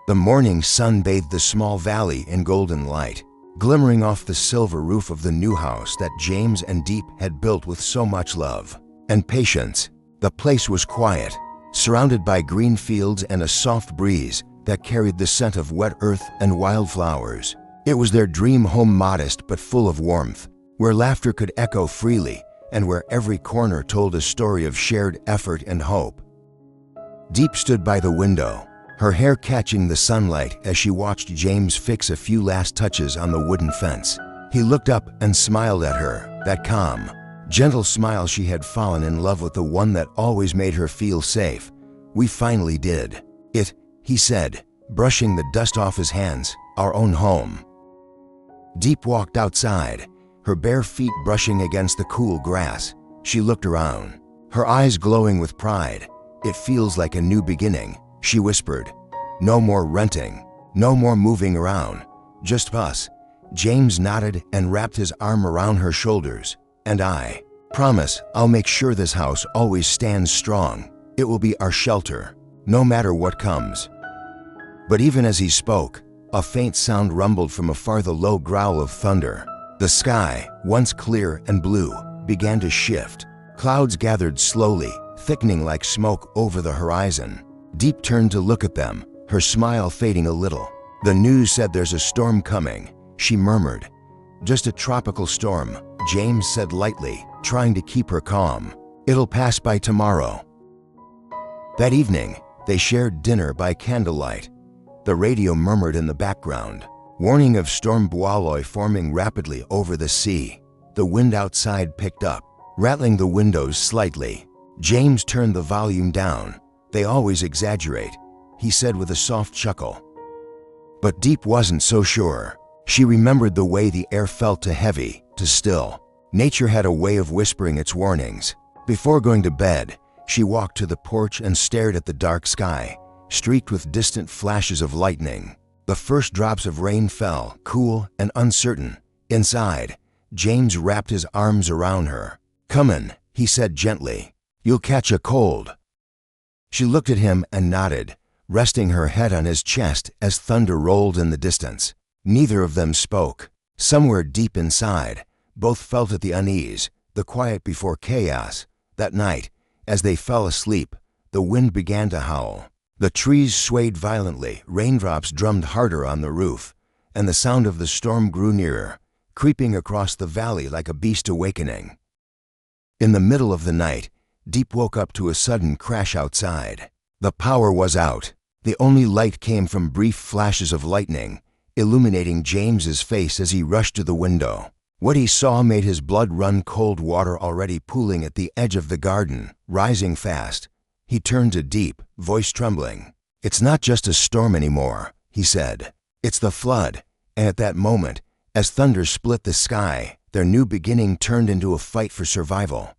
The morning sun bathed the small valley in golden light, glimmering off the silver roof of the new house that James and Diep had built with so much love and patience. The place was quiet, surrounded by green fields and a soft breeze that carried the scent of wet earth and wildflowers. It was their dream home, modest but full of warmth, where laughter could echo freely and where every corner told a story of shared effort and hope. Diep stood by the window, her hair catching the sunlight as she watched James fix a few last touches on the wooden fence. He looked up and smiled at her, that calm, gentle smile she had fallen in love with, the one that always made her feel safe. "We finally did it," he said, brushing the dust off his hands. "Our own home." Diep walked outside, her bare feet brushing against the cool grass. She looked around, her eyes glowing with pride. "It feels like a new beginning," she whispered. "No more renting, no more moving around, just us." James nodded and wrapped his arm around her shoulders. "And I promise I'll make sure this house always stands strong. It will be our shelter, no matter what comes." But even as he spoke, a faint sound rumbled from afar, the low growl of thunder. The sky, once clear and blue, began to shift. Clouds gathered slowly, thickening like smoke over the horizon. Diep turned to look at them, her smile fading a little. "The news said there's a storm coming," she murmured. "Just a tropical storm," James said lightly, trying to keep her calm. "It'll pass by tomorrow." That evening, they shared dinner by candlelight. The radio murmured in the background, warning of storm BUALOI forming rapidly over the sea. The wind outside picked up, rattling the windows slightly. James turned the volume down. "They always exaggerate," he said with a soft chuckle. But Diep wasn't so sure. She remembered the way the air felt, too heavy, too still. Nature had a way of whispering its warnings. Before going to bed, she walked to the porch and stared at the dark sky, streaked with distant flashes of lightning. The first drops of rain fell, cool and uncertain. Inside, James wrapped his arms around her. "Come in," he said gently. "You'll catch a cold." She looked at him and nodded, resting her head on his chest as thunder rolled in the distance. Neither of them spoke. Somewhere deep inside, both felt at the unease, the quiet before chaos. That night, as they fell asleep, the wind began to howl. The trees swayed violently, raindrops drummed harder on the roof, and the sound of the storm grew nearer, creeping across the valley like a beast awakening. In the middle of the night, Diep woke up to a sudden crash outside. The power was out. The only light came from brief flashes of lightning, illuminating James's face as he rushed to the window. What he saw made his blood run cold, water already pooling at the edge of the garden, rising fast. He turned to Diep, voice trembling. "It's not just a storm anymore," he said. "It's the flood." And at that moment, as thunder split the sky, their new beginning turned into a fight for survival.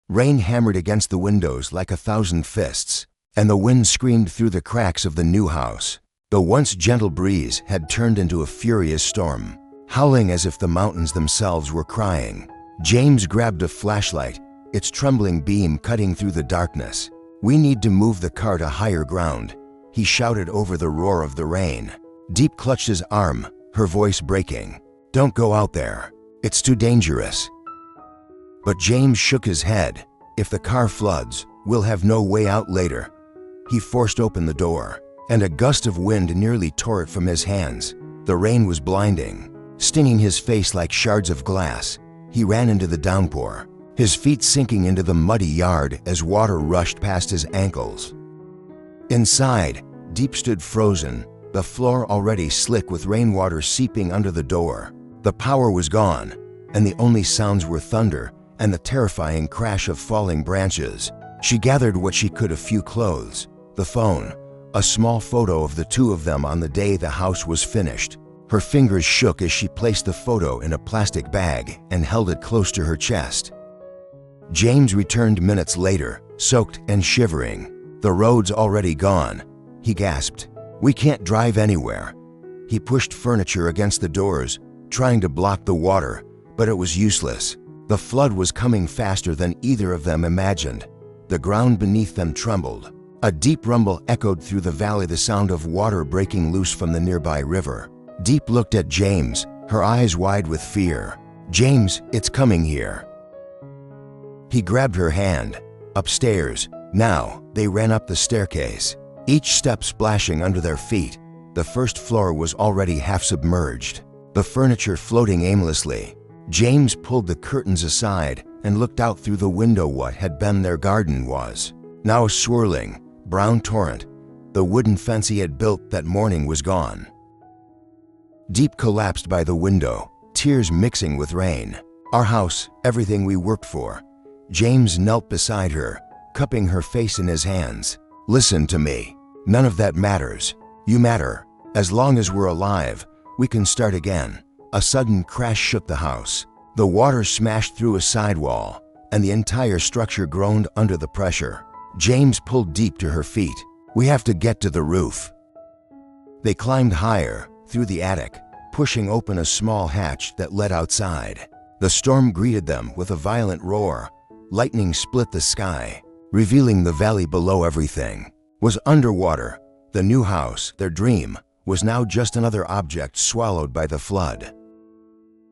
Rain hammered against the windows like a thousand fists, and the wind screamed through the cracks of the new house. The once gentle breeze had turned into a furious storm, howling as if the mountains themselves were crying. James grabbed a flashlight, its trembling beam cutting through the darkness. "We need to move the car to higher ground," he shouted over the roar of the rain. Diep clutched his arm, her voice breaking. "Don't go out there. It's too dangerous." But James shook his head. "If the car floods, we'll have no way out later." He forced open the door, and a gust of wind nearly tore it from his hands. The rain was blinding, stinging his face like shards of glass. He ran into the downpour, his feet sinking into the muddy yard as water rushed past his ankles. Inside, Diep stood frozen, the floor already slick with rainwater seeping under the door. The power was gone, and the only sounds were thunder and the terrifying crash of falling branches. She gathered what she could: a few clothes, the phone, a small photo of the two of them on the day the house was finished. Her fingers shook as she placed the photo in a plastic bag and held it close to her chest. James returned minutes later, soaked and shivering. "The road's already gone," he gasped. "We can't drive anywhere." He pushed furniture against the doors, trying to block the water, but it was useless. The flood was coming faster than either of them imagined. The ground beneath them trembled, A deep rumble echoed through the valley, the sound of water breaking loose from the nearby river. Diep looked at James, her eyes wide with fear. "James, it's coming here." He grabbed her hand. Upstairs. Now, they ran up the staircase, each step splashing under their feet. The first floor was already half submerged, the furniture floating aimlessly. James pulled the curtains aside and looked out through the window. What had been their garden was now a swirling, brown torrent. The wooden fence he had built that morning was gone. Diep collapsed by the window, tears mixing with rain. "Our house, everything we worked for." James knelt beside her, cupping her face in his hands. "Listen to me. None of that matters. You matter. As long as we're alive, we can start again." A sudden crash shook the house. The water smashed through a sidewall, and the entire structure groaned under the pressure. James pulled Diep to her feet. "We have to get to the roof." They climbed higher, through the attic, pushing open a small hatch that led outside. The storm greeted them with a violent roar. Lightning split the sky, revealing the valley below. Everything was underwater. The new house, their dream, was now just another object swallowed by the flood.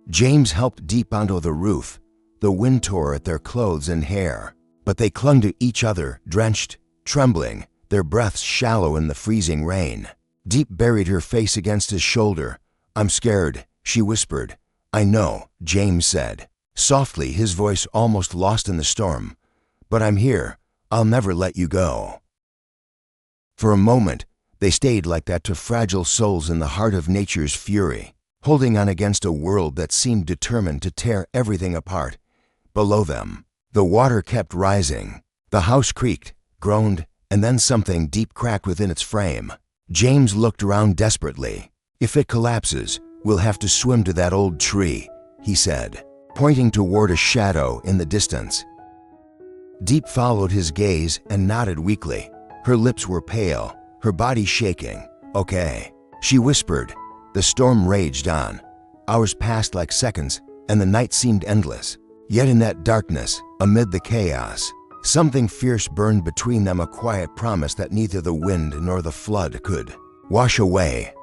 James helped Diep onto the roof. The wind tore at their clothes and hair, but they clung to each other, drenched, trembling, their breaths shallow in the freezing rain. Diep buried her face against his shoulder. "I'm scared," she whispered. "I know," James said, softly, his voice almost lost in the storm. "But I'm here. I'll never let you go." For a moment, they stayed like that, two fragile souls in the heart of nature's fury, holding on against a world that seemed determined to tear everything apart. Below them, the water kept rising. The house creaked, groaned, and then something deep cracked within its frame. James looked around desperately. "If it collapses, we'll have to swim to that old tree," he said, pointing toward a shadow in the distance. Diep followed his gaze and nodded weakly. Her lips were pale, her body shaking. "Okay," she whispered. The storm raged on. Hours passed like seconds, and the night seemed endless. Yet in that darkness, amid the chaos, something fierce burned between them, a quiet promise that neither the wind nor the flood could wash away.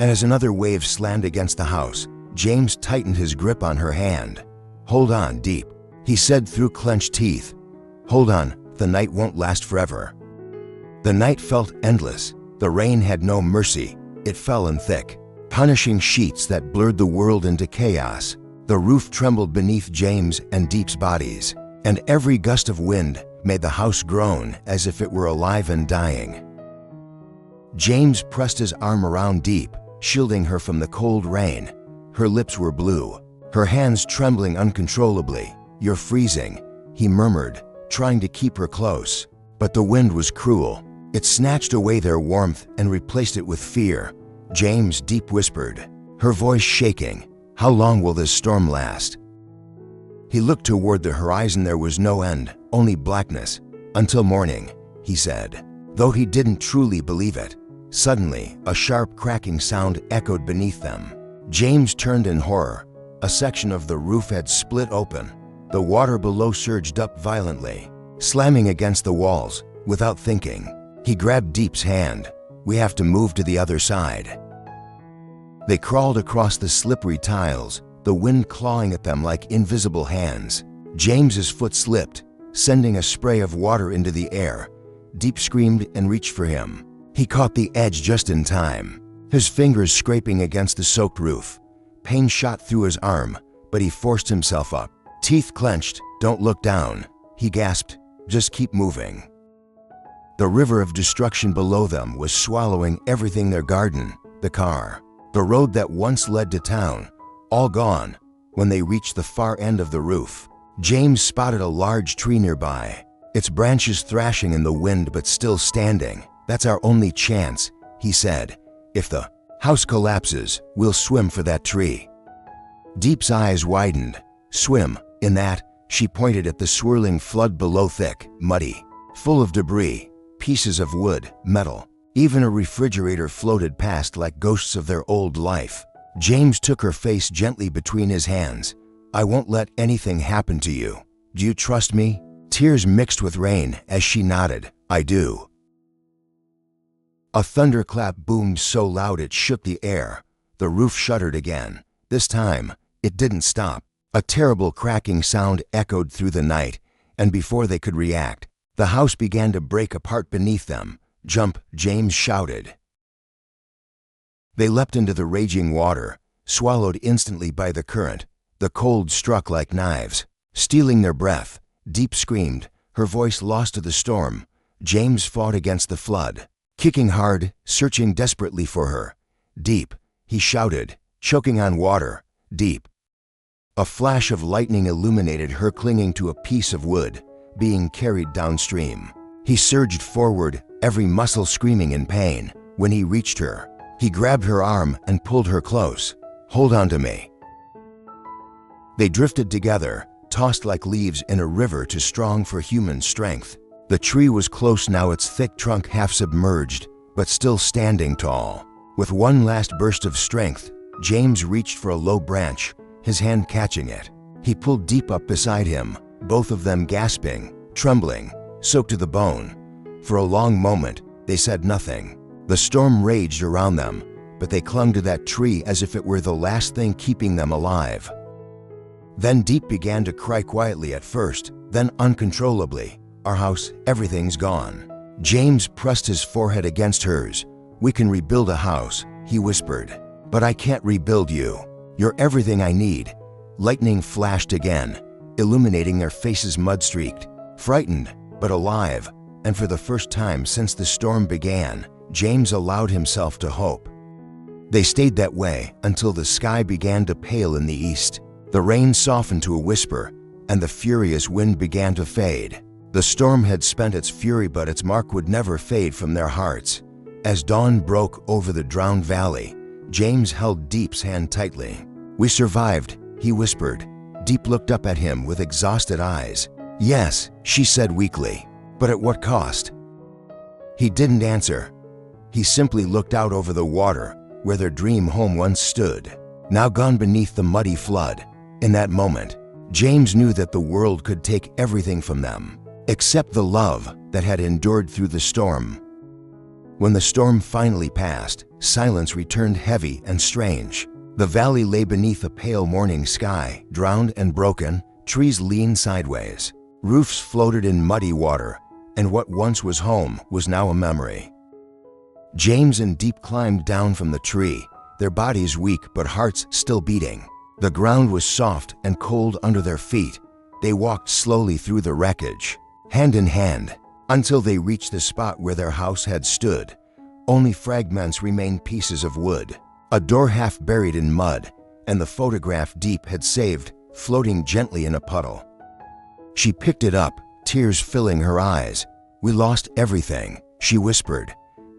And as another wave slammed against the house, James tightened his grip on her hand. "Hold on, Diep," he said through clenched teeth. "Hold on, the night won't last forever." The night felt endless. The rain had no mercy. It fell in thick, punishing sheets that blurred the world into chaos. The roof trembled beneath James and Diep's bodies, and every gust of wind made the house groan as if it were alive and dying. James pressed his arm around Diep, shielding her from the cold rain. Her lips were blue, her hands trembling uncontrollably. "You're freezing," he murmured, trying to keep her close. But the wind was cruel. It snatched away their warmth and replaced it with fear. "James," Diep whispered, her voice shaking, "how long will this storm last?" He looked toward the horizon. There was no end, only blackness. "Until morning," he said, though he didn't truly believe it. Suddenly, a sharp cracking sound echoed beneath them. James turned in horror. A section of the roof had split open. The water below surged up violently, slamming against the walls. Without thinking, he grabbed Diep's hand. "We have to move to the other side." They crawled across the slippery tiles, the wind clawing at them like invisible hands. James's foot slipped, sending a spray of water into the air. Diep screamed and reached for him. He caught the edge just in time, his fingers scraping against the soaked roof. Pain shot through his arm, but he forced himself up. Teeth clenched. "Don't look down," he gasped. "Just keep moving." The river of destruction below them was swallowing everything: their garden, the car, the road that once led to town, all gone. When they reached the far end of the roof, James spotted a large tree nearby, its branches thrashing in the wind but still standing. "That's our only chance," he said. "If the house collapses, we'll swim for that tree." Diep's eyes widened. "Swim in that?" She pointed at the swirling flood below, thick, muddy, full of debris, pieces of wood, metal. Even a refrigerator floated past like ghosts of their old life. James took her face gently between his hands. "I won't let anything happen to you. Do you trust me?" Tears mixed with rain as she nodded. "I do." A thunderclap boomed so loud it shook the air. The roof shuddered again. This time, it didn't stop. A terrible cracking sound echoed through the night, and before they could react, the house began to break apart beneath them. "Jump!" James shouted. They leapt into the raging water, swallowed instantly by the current. The cold struck like knives. Stealing their breath, Diep screamed, her voice lost to the storm. James fought against the flood, kicking hard, searching desperately for her. "Diep," he shouted, choking on water. "Diep." A flash of lightning illuminated her clinging to a piece of wood, being carried downstream. He surged forward, every muscle screaming in pain. When he reached her, he grabbed her arm and pulled her close. "Hold on to me." They drifted together, tossed like leaves in a river too strong for human strength. The tree was close now, its thick trunk half submerged, but still standing tall. With one last burst of strength, James reached for a low branch, his hand catching it. He pulled Diep up beside him, both of them gasping, trembling, soaked to the bone. For a long moment, they said nothing. The storm raged around them, but they clung to that tree as if it were the last thing keeping them alive. Then Diep began to cry quietly at first, then uncontrollably. "Our house, everything's gone." James pressed his forehead against hers. "We can rebuild a house," he whispered. "But I can't rebuild you. You're everything I need." Lightning flashed again, illuminating their faces mud-streaked, frightened but alive, and for the first time since the storm began, James allowed himself to hope. They stayed that way until the sky began to pale in the east. The rain softened to a whisper, and the furious wind began to fade. The storm had spent its fury, but its mark would never fade from their hearts. As dawn broke over the drowned valley, James held Diep's hand tightly. "We survived," he whispered. Diep looked up at him with exhausted eyes. "Yes," she said weakly, "but at what cost?" He didn't answer. He simply looked out over the water, where their dream home once stood, now gone beneath the muddy flood. In that moment, James knew that the world could take everything from them, except the love that had endured through the storm. When the storm finally passed, silence returned, heavy and strange. The valley lay beneath a pale morning sky, drowned and broken. Trees leaned sideways. Roofs floated in muddy water, and what once was home was now a memory. James and Diep climbed down from the tree, their bodies weak but hearts still beating. The ground was soft and cold under their feet. They walked slowly through the wreckage, hand in hand, until they reached the spot where their house had stood. Only fragments remained, pieces of wood, a door half buried in mud, and the photograph Diep had saved, floating gently in a puddle. She picked it up, tears filling her eyes. "We lost everything," she whispered.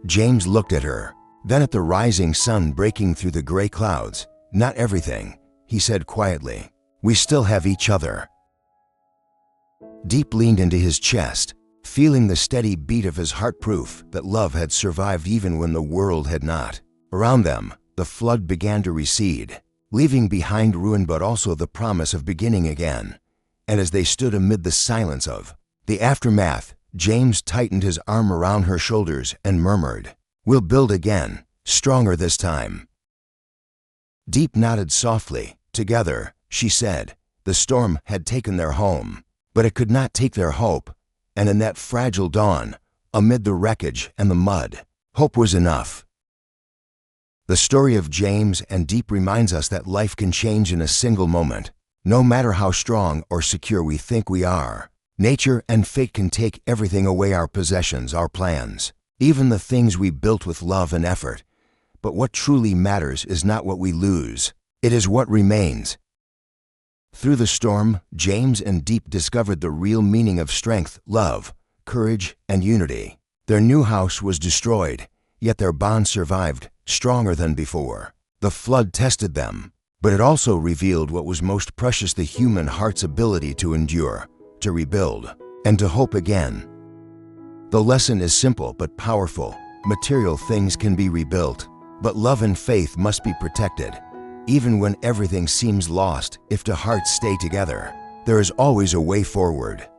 James looked at her, then at the rising sun breaking through the gray clouds. "Not everything," he said quietly. "We still have each other." Diep leaned into his chest, feeling the steady beat of his heart, proof that love had survived even when the world had not. Around them, the flood began to recede, leaving behind ruin but also the promise of beginning again. And as they stood amid the silence of the aftermath, James tightened his arm around her shoulders and murmured, "We'll build again, stronger this time." Diep nodded softly. "Together," she said. The storm had taken their home, but it could not take their hope. And in that fragile dawn, amid the wreckage and the mud, hope was enough. The story of James and Diep reminds us that life can change in a single moment. No matter how strong or secure we think we are, nature and fate can take everything away: our possessions, our plans, even the things we built with love and effort. But what truly matters is not what we lose, it is what remains. Through the storm, James and Diep discovered the real meaning of strength, love, courage, and unity. Their new house was destroyed, yet their bond survived, stronger than before. The flood tested them, but it also revealed what was most precious: the human heart's ability to endure, to rebuild, and to hope again. The lesson is simple but powerful. Material things can be rebuilt, but love and faith must be protected. Even when everything seems lost, if the hearts stay together, there is always a way forward.